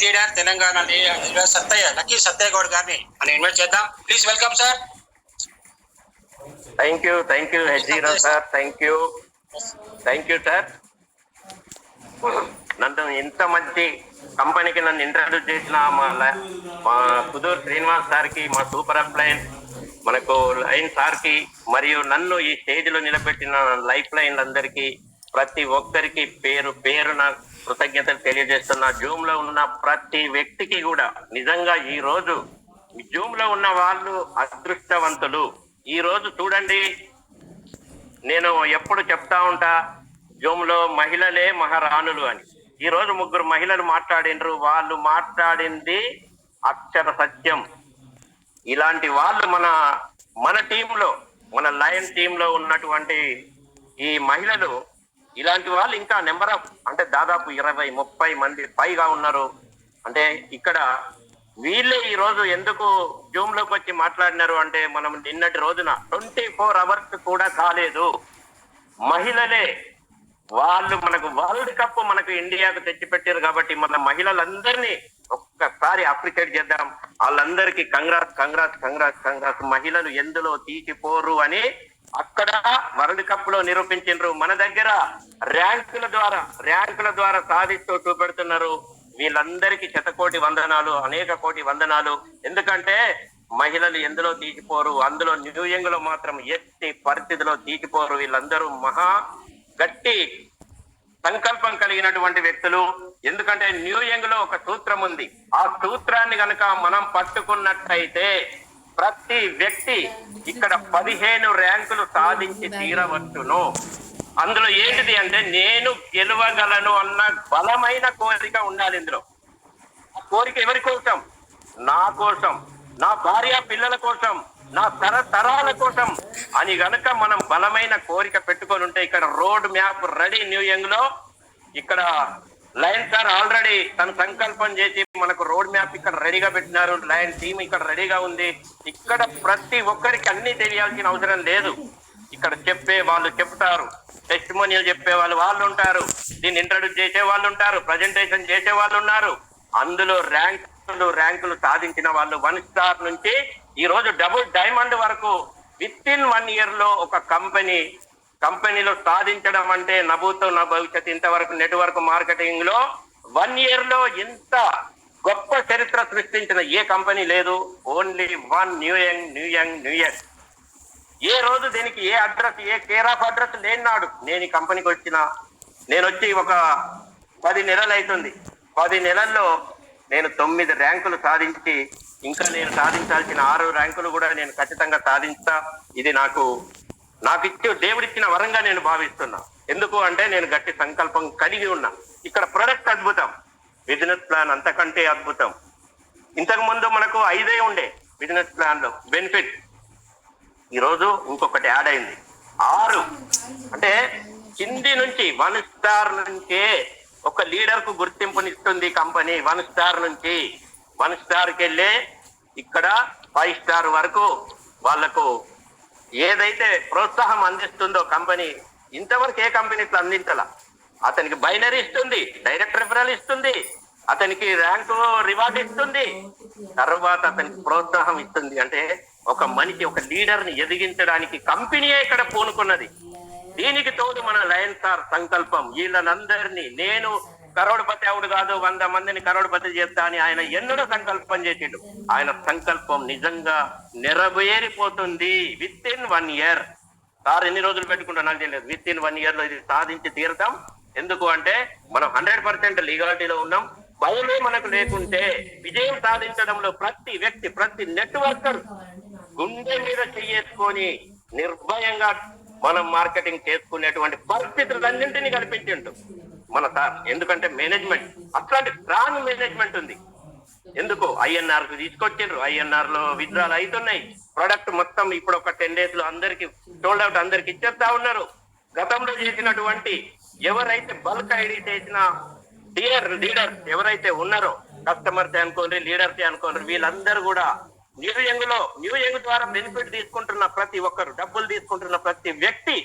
Youth leader Telangana Sattaiah lucky Sattaiah Goud గారిని మనం invite చేద్దాం. Please welcome sir. Thank you హెజీరా సార్. Thank you sir. నన్ను ఇంత మంచి కంపెనీకి నన్ను ఇంట్రడ్యూస్ చేసిన మా కుదూర్ శ్రీనివాస్ సార్కి, మా సూపర్ అప్లైన్ మనకు లైన్ సార్కి, మరియు నన్ను ఈ స్టేజ్ లో నిలబెట్టిన లైఫ్ లైన్ అందరికీ, ప్రతి ఒక్కరికి పేరు పేరున కృతజ్ఞతలు తెలియజేస్తున్నా. జూమ్ లో ఉన్న ప్రతి వ్యక్తికి కూడా నిజంగా ఈ రోజు జూమ్ లో ఉన్న వాళ్ళు అదృష్టవంతులు. ఈ రోజు చూడండి, నేను ఎప్పుడు చెప్తా ఉంటా జూమ్ లో మహిళలే మహారాణులు అని. ఈ రోజు ముగ్గురు మహిళలు మాట్లాడినరు, వాళ్ళు మాట్లాడింది అక్షర సత్యం. ఇలాంటి వాళ్ళు మన టీంలో, మన లయన్ టీంలో ఉన్నటువంటి ఈ మహిళలు, ఇలాంటి వాళ్ళు ఇంకా నెంబర్ ఆఫ్, అంటే దాదాపు 20-30 మంది పైగా ఉన్నారు. అంటే ఇక్కడ వీళ్ళే ఈ రోజు ఎందుకు జూమ్ లోకి వచ్చి మాట్లాడినారు అంటే, మనం నిన్నటి రోజున 24 అవర్స్ కూడా కాలేదు, మహిళలే వాళ్ళు మనకు వరల్డ్ కప్ మనకు ఇండియాకు తెచ్చిపెట్టారు. కాబట్టి మన మహిళలందరినీ ఒక్కసారి అప్రిషియేట్ చేద్దాం. వాళ్ళందరికీ కంగ్రాట్స్. మహిళలు ఎందులో తీసిపోరు అని అక్కడ వరల్డ్ కప్ లో నిరూపించారు. మన దగ్గర ర్యాంకుల ద్వారా సాధిస్తూ చూపెడుతున్నారు. వీళ్ళందరికీ శతకోటి వందనాలు, అనేక కోటి వందనాలు. ఎందుకంటే మహిళలు ఎందులో తీసిపోరు, అందులో న్యూయంగ్ లో మాత్రం ఎట్టి పరిస్థితిలో తీసిపోరు. వీళ్ళందరూ మహా గట్టి సంకల్పం కలిగినటువంటి వ్యక్తులు. ఎందుకంటే న్యూయంగ్ లో ఒక సూత్రం ఉంది. ఆ సూత్రాన్ని కనుక మనం పట్టుకున్నట్టయితే ప్రతి వ్యక్తి ఇక్కడ 15 ర్యాంకులు సాధించి తీరవచ్చును. అందులో ఏంటిది అంటే, నేను గెలవగలను అన్న బలమైన కోరిక ఉండాలి ఇందులో. ఆ కోరిక ఎవరి కోసం? నా కోసం, నా భార్య పిల్లల కోసం, నా తరతరాల కోసం అని గనక మనం బలమైన కోరిక పెట్టుకొని ఉంటే, ఇక్కడ రోడ్ మ్యాప్ రెడీ న్యూయంగ్ లో. ఇక్కడ లయన్ సార్ ఆల్రెడీ తన సంకల్పం చేసి మనకు రోడ్ మ్యాప్ ఇక్కడ రెడీగా పెట్టినారు. లయన్ టీమ్ ఇక్కడ రెడీగా ఉంది. ఇక్కడ ప్రతి ఒక్కరికి అన్ని తెలియాల్సిన అవసరం లేదు. ఇక్కడ చెప్పే వాళ్ళు చెప్తారు, టెస్టిమోనియల్ చెప్పే వాళ్ళు ఉంటారు, దీన్ని ఇంట్రడ్యూస్ చేసే వాళ్ళు ఉంటారు, ప్రజెంటేషన్ చేసే వాళ్ళు ఉన్నారు. అందులో ర్యాంకులు సాధించిన వాళ్ళు 1 స్టార్ నుంచి ఈ రోజు డబుల్ డైమండ్ వరకు విత్ ఇన్ 1 ఇయర్ లో ఒక కంపెనీలో సాధించడం అంటే నభూతో నా భవిష్యత్. ఇంతవరకు నెట్వర్క్ మార్కెటింగ్ లో 1 ఇయర్ లో ఇంత గొప్ప చరిత్ర సృష్టించిన ఏ కంపెనీ లేదు. ఓన్లీ వన్ న్యూయంగ్. ఏ రోజు దీనికి ఏ అడ్రస్, ఏ కేర్ ఆఫ్ అడ్రస్ లేనాడు నేను ఈ కంపెనీకి నేను వచ్చి ఒక 10 నెలలు అవుతుంది. 10 నెలల్లో నేను 9 ర్యాంకులు సాధించి, ఇంకా నేను సాధించాల్సిన 6 ర్యాంకులు కూడా నేను ఖచ్చితంగా సాధించా. ఇది నాకు దేవుడిచ్చిన వరంగా నేను భావిస్తున్నా. ఎందుకు అంటే నేను గట్టి సంకల్పం కలిగి ఉన్నా. ఇక్కడ ప్రొడక్ట్ అద్భుతం, బిజినెస్ ప్లాన్ అంతకంటే అద్భుతం. ఇంతకు ముందు మనకు 5 ఉండే బిజినెస్ ప్లాన్ లో బెనిఫిట్, ఈరోజు ఇంకొకటి యాడ్ అయింది 6. అంటే కింది నుంచి 1 స్టార్ నుంచే ఒక లీడర్ కు గుర్తింపునిస్తుంది కంపెనీ. 1 స్టార్ నుంచి 1 స్టార్కి వెళ్ళే ఇక్కడ 5 స్టార్ వరకు వాళ్లకు ఏదైతే ప్రోత్సాహం అందిస్తుందో కంపెనీ, ఇంతవరకు ఏ కంపెనీ ఇట్లా అందించాల. అతనికి బైనరీ ఇస్తుంది, డైరెక్ట్ రిఫరల్ ఇస్తుంది, అతనికి ర్యాంకు రివార్డ్ ఇస్తుంది, తర్వాత అతనికి ప్రోత్సాహం ఇస్తుంది. అంటే ఒక మనిషి, ఒక లీడర్ ని ఎదిగించడానికి కంపెనీయే ఇక్కడ పూనుకున్నది. దీనికి తోడు మన లయన్ సార్ సంకల్పం. వీళ్ళనందరినీ నేను కరోడ్పతి అవుడు కాదు, 100 మందిని కరోడ్పతి చేస్తా అని ఆయన ఎన్నడూ సంకల్పం చేసిండు. ఆయన సంకల్పం నిజంగా నెరవేరిపోతుంది విత్ ఇన్ 1 ఇయర్. సార్ ఎన్ని రోజులు పెట్టుకుంటా నాకు తెలియదు. విత్ ఇన్ 1 ఇయర్ లో ఇది సాధించి తీరుతాం. ఎందుకు అంటే మనం 100% లీగాలిటీలో ఉన్నాం. భయమే మనకు లేకుంటే విజయం సాధించడంలో ప్రతి వ్యక్తి, ప్రతి నెట్వర్కర్ గుండె మీద చెయ్యేసుకొని నిర్భయంగా మనం మార్కెటింగ్ చేసుకునేటువంటి పరిస్థితులన్నింటినీ కల్పించిండు మన సార్. ఎందుకంటే మేనేజ్మెంట్, అట్లాంటి స్ట్రాంగ్ మేనేజ్మెంట్ ఉంది. ఎందుకు INR కు తీసుకొచ్చిండ్రు, INR లో విత్డ్రాల్ అవుతున్నాయి. ప్రొడక్ట్ మొత్తం ఇప్పుడు ఒక 10 days లో అందరికి సోల్డ్ అవుట్, అందరికి ఇచ్చేస్తా ఉన్నారు. గతంలో చేసినటువంటి ఎవరైతే బల్క్ ఐడి చేసిన లీడర్స్ ఎవరైతే ఉన్నారో, కస్టమర్స్ అనుకోండి, లీడర్స్ అనుకోండి, వీళ్ళందరూ కూడా న్యూయంగ్ ద్వారా బెనిఫిట్ తీసుకుంటున్న ప్రతి ఒక్కరు, డబ్బులు తీసుకుంటున్న ప్రతి వ్యక్తి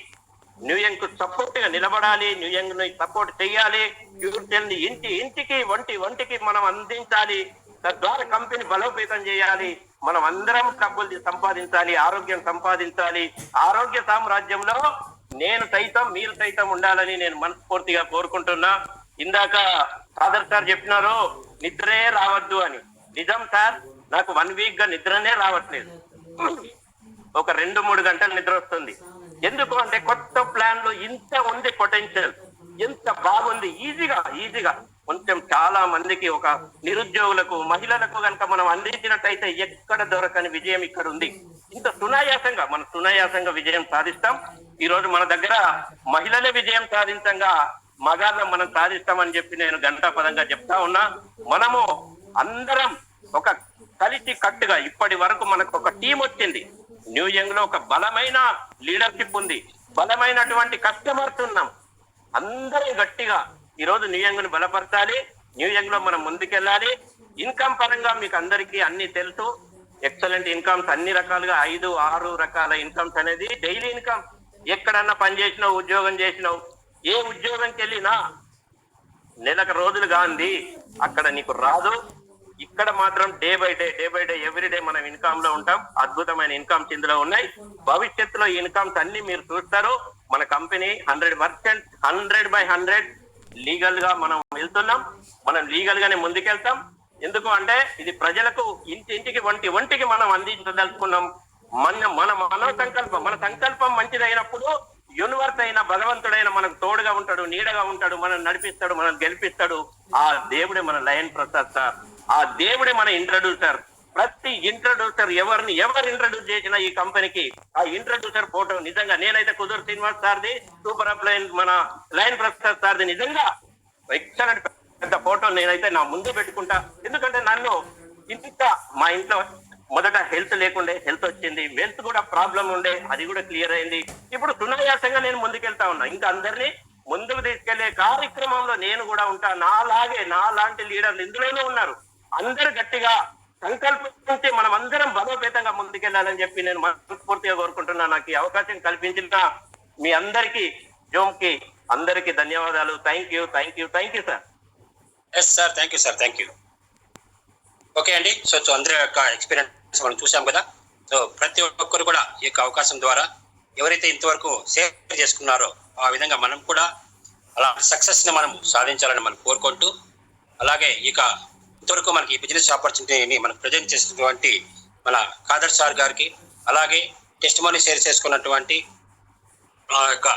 న్యూయంగ్ కు సపోర్ట్ గా నిలబడాలి, న్యూయంగ్ ని సపోర్ట్ చేయాలి, ప్యూర్టెల్ ని ఇంటికి వంటికి మనం అందించాలి. తద్వారా కంపెనీ బలోపేతం చేయాలి. మనం అందరం డబ్బులు సంపాదించాలి, ఆరోగ్యం సంపాదించాలి. ఆరోగ్య సామ్రాజ్యంలో నేను సైతం మీరు సైతం ఉండాలని నేను మనస్ఫూర్తిగా కోరుకుంటున్నా. ఇందాక ఫాదర్ సార్ చెప్పినారు నిద్రే రావద్దు అని. నిజం సార్, నాకు 1 వీక్ గా నిద్రనే రావట్లేదు. ఒక 2-3 గంటలు నిద్ర వస్తుంది. ఎందుకు అంటే కొత్త ప్లాన్ లో ఇంత ఉంది పొటెన్షియల్, ఎంత బాగుంది. ఈజీగా కొంచెం చాలా మందికి, ఒక నిరుద్యోగులకు, మహిళలకు కనుక మనం అందించినట్టయితే ఎక్కడ దొరకని విజయం ఇక్కడ ఉంది. ఇంత సునాయాసంగా విజయం సాధిస్తాం. ఈ రోజు మన దగ్గర మహిళలే విజయం సాధించంగా మగాళ్ళం మనం సాధిస్తామని చెప్పి నేను గంటాపదంగా చెప్తా ఉన్నా. మనము అందరం ఒక కలిసి కట్టుగా, ఇప్పటి వరకు మనకు ఒక టీం వచ్చింది. న్యూయంగ్ లో ఒక బలమైన లీడర్షిప్ ఉంది, బలమైనటువంటి కస్టమర్స్ ఉన్నాం. అందరం గట్టిగా ఈ రోజు న్యూయంగ్ ని బలపరచాలి. న్యూయంగ్ లో మనం ముందుకెళ్ళాలి. ఇన్కమ్ పరంగా మీకు అందరికీ అన్ని తెలుసు. ఎక్సలెంట్ ఇన్కమ్స్ అన్ని రకాలుగా 5-6 రకాల ఇన్కమ్స్ అనేది డైలీ ఇన్కమ్. ఎక్కడన్నా పని చేసినావు, ఉద్యోగం చేసినావు, ఏ ఉద్యోగంకి వెళ్ళినా నెలకు రోజులు కాంది అక్కడ నీకు రాదు. ఇక్కడ మాత్రం day by day every day మనం ఇన్కమ్ లో ఉంటాం. అద్భుతమైన ఇన్కమ్స్ ఇందులో ఉన్నాయి. భవిష్యత్తులో ఈ ఇన్కమ్స్ అన్ని మీరు చూస్తారు. మన కంపెనీ 100% 100/100 లీగల్ గా మనం వెళ్తున్నాం. మనం లీగల్ గానే ముందుకెళ్తాం. ఎందుకు అంటే ఇది ప్రజలకు ఇంటికి వంటికి మనం అందించదలుచుకున్నాం. మన సంకల్పం మంచిదైనప్పుడు యూనివర్స్ అయిన భగవంతుడైన మనకు తోడుగా ఉంటాడు, నీడగా ఉంటాడు, మనం నడిపిస్తాడు, మనం గెలిపిస్తాడు. ఆ దేవుడే మన లయన్ ప్రసాద్ సార్. ఆ దేవుడే మన ఇంట్రడ్యూసర్. ప్రతి ఇంట్రడ్యూసర్ ఎవరు ఇంట్రడ్యూస్ చేసిన ఈ కంపెనీకి ఆ ఇంట్రడ్యూసర్ ఫోటో నిజంగా నేనైతే కుదూర్ శ్రీనివాస్ సార్ది, సూపర్ అప్లయన్స్ మన లయన్ ప్రసాద్ సార్ది నిజంగా ఎక్సలెంట్ పెద్ద ఫోటో నేనైతే నా ముందే పెట్టుకుంటా. ఎందుకంటే నన్ను మా ఇంట్లో మొదట హెల్త్ లేకుండే, హెల్త్ వచ్చింది. వెల్త్ కూడా ప్రాబ్లం ఉండే, అది కూడా క్లియర్ అయింది. ఇప్పుడు సునాయాసంగా నేను ముందుకెళ్తా ఉన్నా. ఇంకా అందరినీ ముందుకు తీసుకెళ్లే కార్యక్రమంలో నేను కూడా ఉంటా. నాలాంటి లీడర్లు ఇందులోనే ఉన్నారు. అందరు గట్టిగా సంకల్పించి మనం అందరం బలోపేతంగా ముందుకెళ్లాలని చెప్పి నేను మనస్ఫూర్తిగా కోరుకుంటున్నా. నాకు ఈ అవకాశం కల్పించిన మీ అందరికీ, జోమ్కి అందరికీ ధన్యవాదాలు. Thank you sir. Yes sir, thank you. Okay అండి. సో అందరి యొక్క ఎక్స్పీరియన్స్ మనం చూసాం కదా. సో ప్రతి ఒక్కరు కూడా ఈ యొక్క అవకాశం ద్వారా ఎవరైతే ఇంతవరకు షేర్ చేసుకున్నారో ఆ విధంగా మనం కూడా అలా సక్సెస్ ని మనం సాధించాలని మనం కోరుకుంటూ, అలాగే ఇక ఇంతవరకు మనకి ఈ బిజినెస్ ఆపర్చునిటీని మనకు ప్రజెంట్ చేసినటువంటి మన ఖాదర్ సార్ గారికి, అలాగే టెస్టిమోనీ షేర్ చేసుకున్నటువంటి యొక్క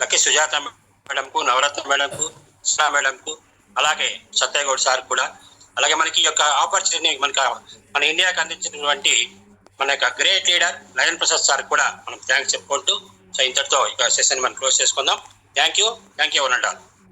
లక్కీ సుజాత మేడంకు, నవరత్న మేడంకు, సునా మేడంకు, అలాగే సత్యగౌడ్ సార్ కూడా, అలాగే మనకి ఈ యొక్క ఆపర్చునిటీని మన ఇండియాకి అందించినటువంటి మన యొక్క great leader lion Prasad sir కూడా మనం థ్యాంక్స్ చెప్పుకుంటూ, సో ఇంతటితో ఇక సెషన్ మనం క్లోజ్ చేసుకుందాం. Thank you one and all.